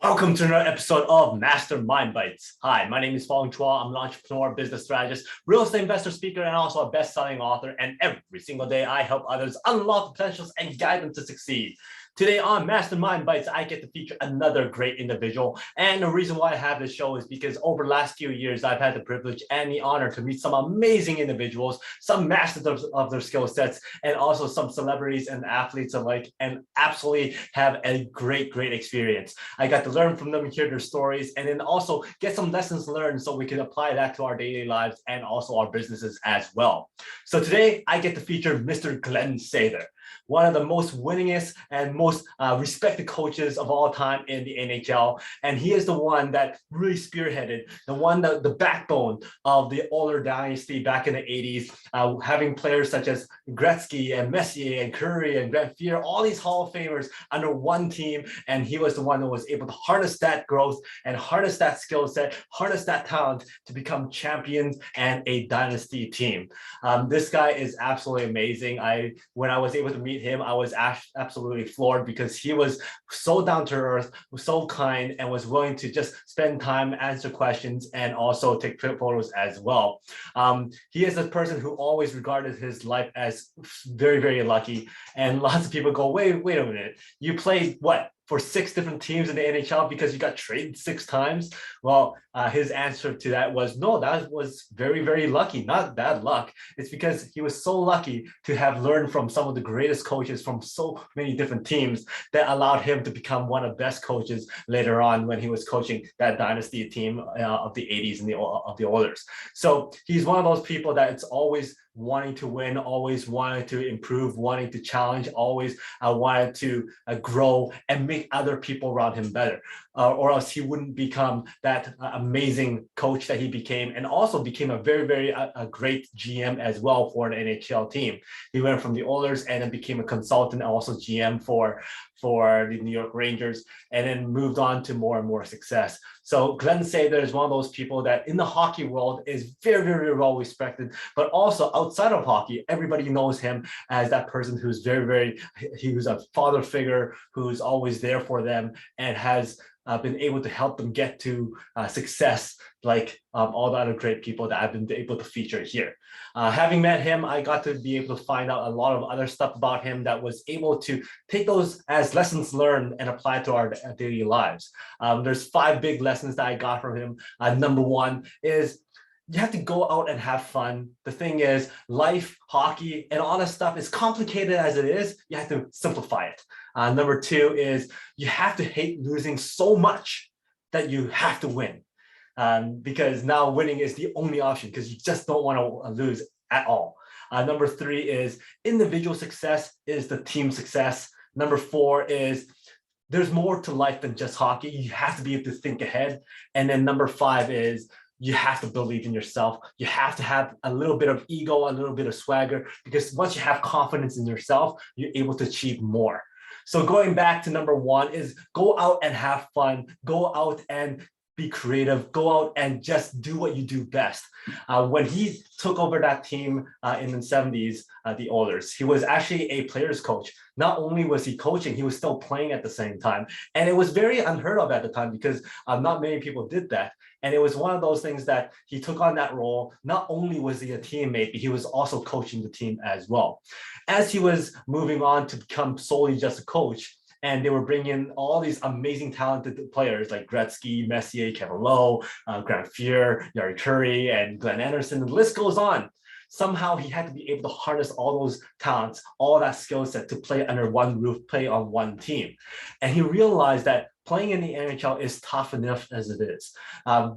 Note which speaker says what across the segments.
Speaker 1: Welcome to another episode of Mastermind Bites. Hi, my name is Fong. I'm an entrepreneur, business strategist, real estate investor, speaker, and also a best-selling author. And every single day, I help others unlock potentials and guide them to succeed. Today on Mastermind Bites, I get to feature another great individual. And the reason why I have this show is because over the last few years, I've had the privilege and the honor to meet some amazing individuals, some masters of their skill sets, and also some celebrities and athletes alike, and absolutely have a great experience. I got to learn from them, hear their stories, and then also get some lessons learned so we can apply that to our daily lives and also our businesses as well. So today, I get to feature Mr. GLEN SATHER, one of the most winningest and most respected coaches of all time in the NHL. And he is the one that really spearheaded, the backbone of the Oilers dynasty back in the 80s, having players such as Gretzky and Messier and Curry and Grant Fuhr, all these Hall of Famers under one team. And he was the one that was able to harness that growth and harness that skill set, harness that talent to become champions and a dynasty team. This guy is absolutely amazing. When I was able to meet him, I was absolutely floored because he was so down to earth, was so kind, and was willing to just spend time, answer questions, and also take photos as well. He is a person who always regarded his life as very lucky. And lots of people go, wait a minute, you played what? For 6 different teams in the NHL because you got traded 6 times? Well, his answer to that was, no, that was very lucky, not bad luck. It's because he was so lucky to have learned from some of the greatest coaches from so many different teams that allowed him to become one of the best coaches later on when he was coaching that dynasty team of the 80s and of the Oilers. So he's one of those people that it's always wanting to win, always wanted to improve, wanting to challenge, always wanted to grow and make other people around him better, or else he wouldn't become that amazing coach that he became, and also became a very great GM as well for an NHL team. He went from the Oilers and then became a consultant and also GM for the New York Rangers, and then moved on to more and more success. So GLEN SATHER is one of those people that in the hockey world is very well respected, but also outside of hockey, everybody knows him as that person who's he was a father figure who's always there for them and has been able to help them get to success, like all the other great people that I've been able to feature here. Having met him, I got to be able to find out a lot of other stuff about him that was able to take those as lessons learned and apply to our daily lives. There's 5 big lessons that I got from him. Number 1 is you have to go out and have fun. The thing is, life, hockey, and all that stuff, is complicated as it is, you have to simplify it. Number 2 is you have to hate losing so much that you have to win. Because now winning is the only option because you just don't want to lose at all. Number 3 is individual success is the team success. Number 4 is there's more to life than just hockey. You have to be able to think ahead. And then number 5 is you have to believe in yourself. You have to have a little bit of ego, a little bit of swagger, because once you have confidence in yourself, you're able to achieve more. So going back to number 1 is go out and have fun, go out and be creative, go out and just do what you do best. When he took over that team in the 70s, the Oilers, he was actually a player's coach. Not only was he coaching, he was still playing at the same time. And it was very unheard of at the time because not many people did that. And it was one of those things that he took on that role. Not only was he a teammate, but he was also coaching the team as well. As he was moving on to become solely just a coach, and they were bringing in all these amazing talented players like Gretzky, Messier, Kevin Lowe, Grant Fuhr, Yari Curry, and Glenn Anderson. The list goes on. Somehow he had to be able to harness all those talents, all that skill set to play under one roof, play on one team. And he realized that playing in the NHL is tough enough as it is.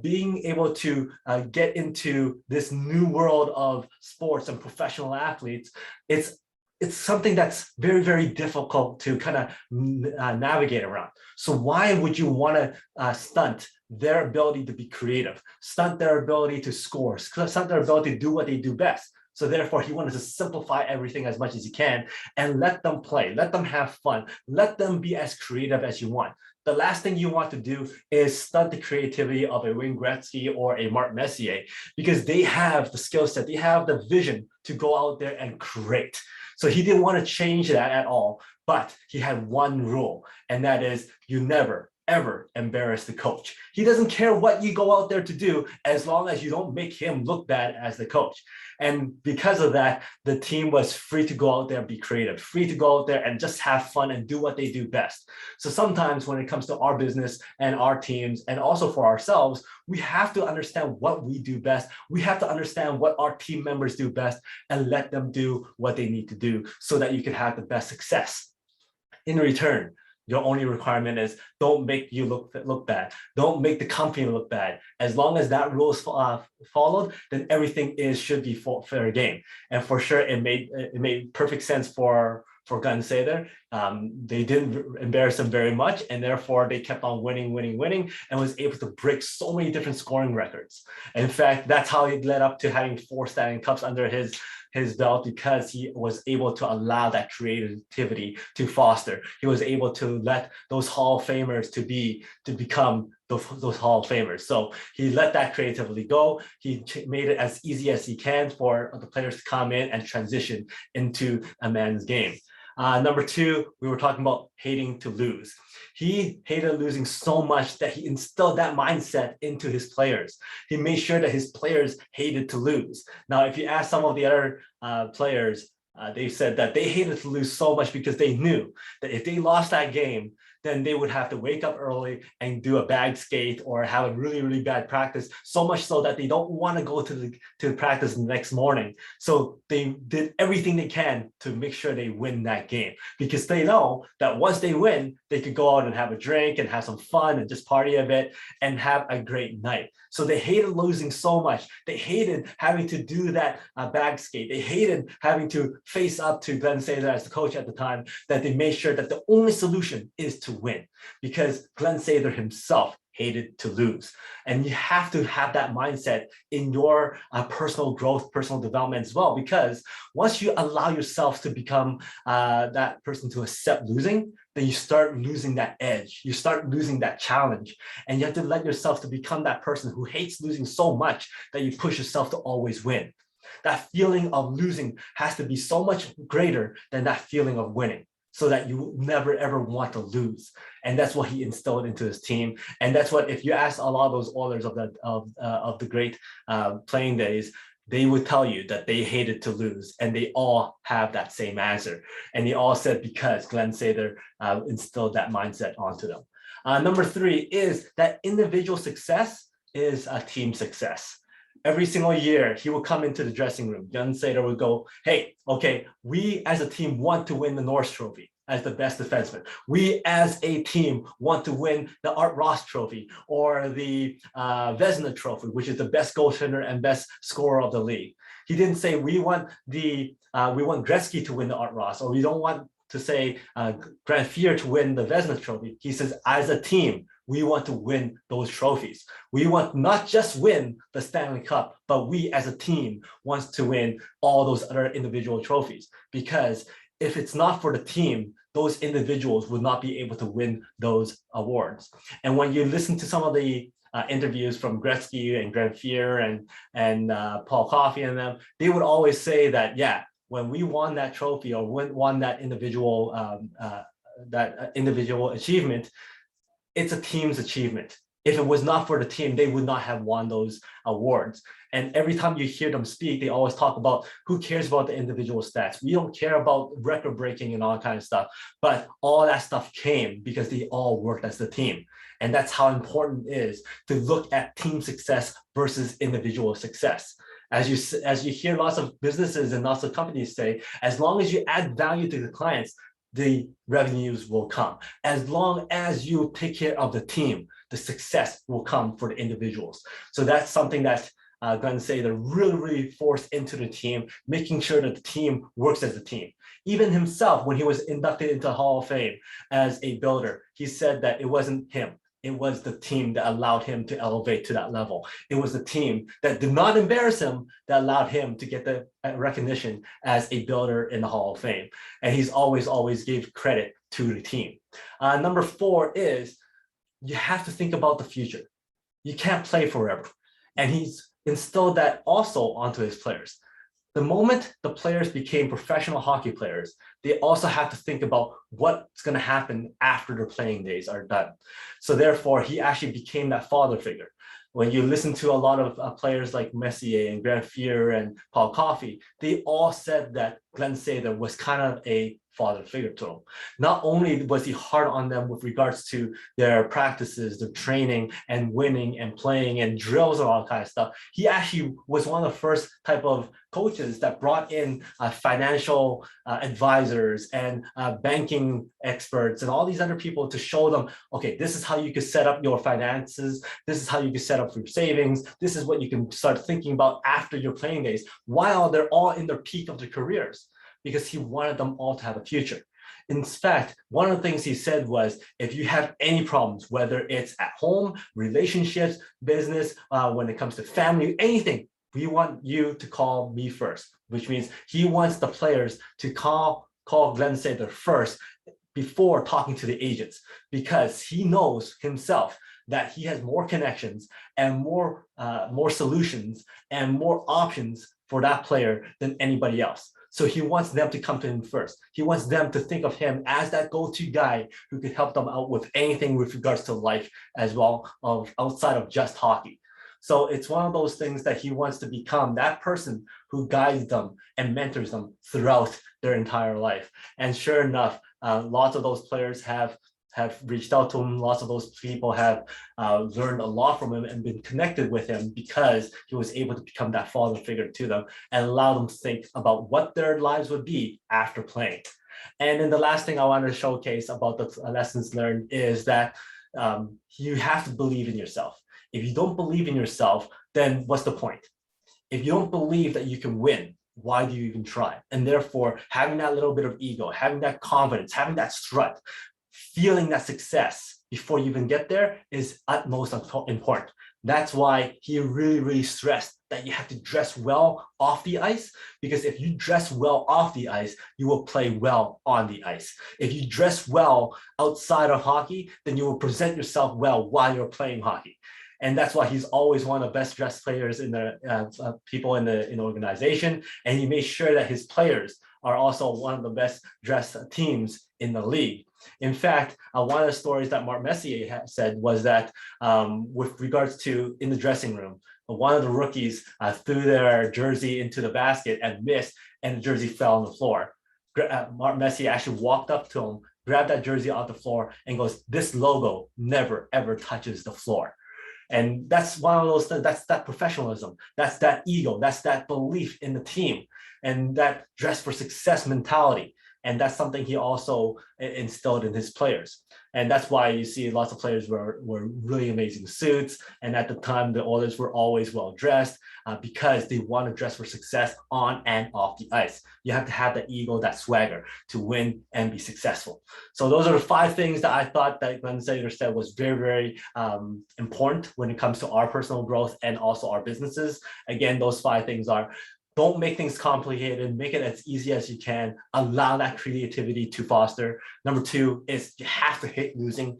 Speaker 1: Being able to get into this new world of sports and professional athletes, it's something that's very difficult to kind of navigate around. So why would you want to stunt their ability to be creative, stunt their ability to score, stunt their ability to do what they do best? So therefore, he wanted to simplify everything as much as he can and let them play, let them have fun, let them be as creative as you want. The last thing you want to do is stunt the creativity of a Wayne Gretzky or a Mark Messier, because they have the skill set, they have the vision to go out there and create. So he didn't want to change that at all, but he had one rule, and that is you never, ever embarrass the coach. He doesn't care what you go out there to do as long as you don't make him look bad as the coach. And because of that, the team was free to go out there and be creative, free to go out there and just have fun and do what they do best. So sometimes when it comes to our business and our teams, and also for ourselves, we have to understand what we do best. We have to understand what our team members do best and let them do what they need to do so that you can have the best success. In return, your only requirement is don't make you look bad. Don't make the company look bad. As long as that rule is followed, then everything should be fair game. And for sure, it made perfect sense for GLEN SATHER. They didn't embarrass them very much, and therefore they kept on winning, and was able to break so many different scoring records. And in fact, that's how it led up to having 4 Stanley Cups under his belt, because he was able to allow that creativity to foster. He was able to let those Hall of Famers to become those Hall of Famers. So he let that creativity go. He made it as easy as he can for the players to come in and transition into a man's game. Number 2, we were talking about hating to lose. He hated losing so much that he instilled that mindset into his players. He made sure that his players hated to lose. Now, if you ask some of the other players, they said that they hated to lose so much because they knew that if they lost that game, then they would have to wake up early and do a bag skate or have a really bad practice, so much so that they don't want to go to practice the next morning. So they did everything they can to make sure they win that game, because they know that once they win, they could go out and have a drink and have some fun and just party a bit and have a great night. So they hated losing so much. They hated having to do that bag skate. They hated having to face up to GLEN SATHER as the coach at the time, that they made sure that the only solution is to win, because GLEN SATHER himself hated to lose. And you have to have that mindset in your personal growth, personal development as well, because once you allow yourself to become that person to accept losing, then you start losing that edge, you start losing that challenge, and you have to let yourself to become that person who hates losing so much that you push yourself to always win. That feeling of losing has to be so much greater than that feeling of winning, so that you never ever want to lose. And that's what he instilled into his team. And that's what, if you ask a lot of those Oilers of the great playing days, they would tell you that they hated to lose, and they all have that same answer. And they all said because GLEN SATHER instilled that mindset onto them. Number 3 is that individual success is a team success. Every single year, he will come into the dressing room. GLEN SATHER would go, hey, okay, we as a team want to win the Norris Trophy as the best defenseman. We as a team want to win the Art Ross Trophy or the Vezina Trophy, which is the best goaltender and best scorer of the league. He didn't say we want Gretzky to win the Art Ross, or we don't want to say Grant Fuhr to win the Vezina Trophy. He says, as a team, we want to win those trophies. We want not just win the Stanley Cup, but we as a team wants to win all those other individual trophies. Because if it's not for the team, those individuals would not be able to win those awards. And when you listen to some of the interviews from Gretzky and Grant Fuhr and Paul Coffey and them, they would always say that, yeah, when we won that trophy or won that individual achievement, it's a team's achievement. If it was not for the team, they would not have won those awards. And every time you hear them speak, they always talk about who cares about the individual stats. We don't care about record breaking and all that kind of stuff, but all that stuff came because they all worked as the team. And that's how important it is to look at team success versus individual success. As you hear lots of businesses and lots of companies say, as long as you add value to the clients, the revenues will come. As long as you take care of the team, the success will come for the individuals. So that's something that GLEN SATHER really forced into the team, making sure that the team works as a team. Even himself, when he was inducted into the Hall of Fame as a builder, he said that it wasn't him. It was the team that allowed him to elevate to that level. It was the team that did not embarrass him that allowed him to get the recognition as a builder in the Hall of Fame. And he's always gave credit to the team. Number 4 is you have to think about the future. You can't play forever. And he's instilled that also onto his players. The moment the players became professional hockey players, they also have to think about what's going to happen after their playing days are done. So therefore, he actually became that father figure. When you listen to a lot of players like Messier and Grant Fuhr and Paul Coffey, they all said that Glen Sather was kind of a father figure to them. Not only was he hard on them with regards to their practices, their training and winning and playing and drills and all that kind of stuff, he actually was one of the first type of coaches that brought in financial advisors and banking experts and all these other people to show them, okay, this is how you could set up your finances. This is how you can set up your savings. This is what you can start thinking about after your playing days while they're all in their peak of their careers, because he wanted them all to have a future. In fact, one of the things he said was, if you have any problems, whether it's at home, relationships, business, when it comes to family, anything, we want you to call me first, which means he wants the players to call Glen Sather first before talking to the agents, because he knows himself that he has more connections and more solutions and more options for that player than anybody else. So he wants them to come to him first. He wants them to think of him as that go-to guy who could help them out with anything with regards to life as well, outside of just hockey. So it's one of those things that he wants to become that person who guides them and mentors them throughout their entire life. And sure enough, lots of those players have reached out to him. Lots of those people have learned a lot from him and been connected with him, because he was able to become that father figure to them and allow them to think about what their lives would be after playing. And then the last thing I wanted to showcase about the lessons learned is that you have to believe in yourself. If you don't believe in yourself, then what's the point? If you don't believe that you can win, why do you even try? And therefore, having that little bit of ego, having that confidence, having that strut, feeling that success before you even get there is utmost important. That's why he really stressed that you have to dress well off the ice, because if you dress well off the ice, you will play well on the ice. If you dress well outside of hockey, then you will present yourself well while you're playing hockey. And that's why he's always one of the best dressed players in the people in the organization. And he made sure that his players are also one of the best dressed teams in the league. In fact, one of the stories that Mark Messier said was that with regards to in the dressing room, one of the rookies threw their jersey into the basket and missed, and the jersey fell on the floor. Mark Messier actually walked up to him, grabbed that jersey off the floor and goes, "This logo never, ever touches the floor." And that's one of those things, that's that professionalism, that's that ego, that's that belief in the team, and that dress for success mentality. And that's something he also instilled in his players. And that's why you see lots of players were really amazing suits. And at the time, the Oilers were always well dressed because they want to dress for success on and off the ice. You have to have that ego, that swagger to win and be successful. So those are the 5 things that I thought that Glen Sather said was very important when it comes to our personal growth and also our businesses. Again, those 5 things are: don't make things complicated, make it as easy as you can, allow that creativity to foster. Number 2 is you have to hate losing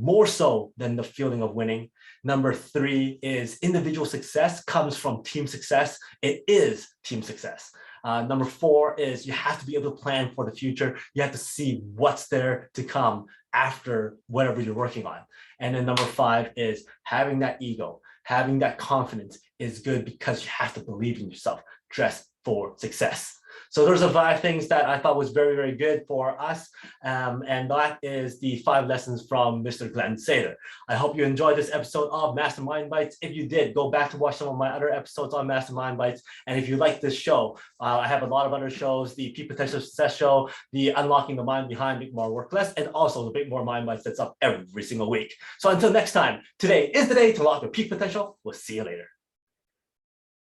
Speaker 1: more so than the feeling of winning. Number 3 is individual success comes from team success. It is team success. Number 4 is you have to be able to plan for the future. You have to see what's there to come after whatever you're working on. And then number 5 is having that ego, having that confidence is good because you have to believe in yourself. Dress for success. So those are 5 things that I thought was very good for us. And that is the 5 lessons from Mr. Glen Sather. I hope you enjoyed this episode of Mastermind Bites. If you did, go back to watch some of my other episodes on Mastermind Bites. And if you like this show, I have a lot of other shows: the Peak Potential Success Show, the Unlocking the Mind Behind Make More Work Less, and also the Big More Mind Bites that's up every single week. So until next time, today is the day to unlock your peak potential. We'll see you later.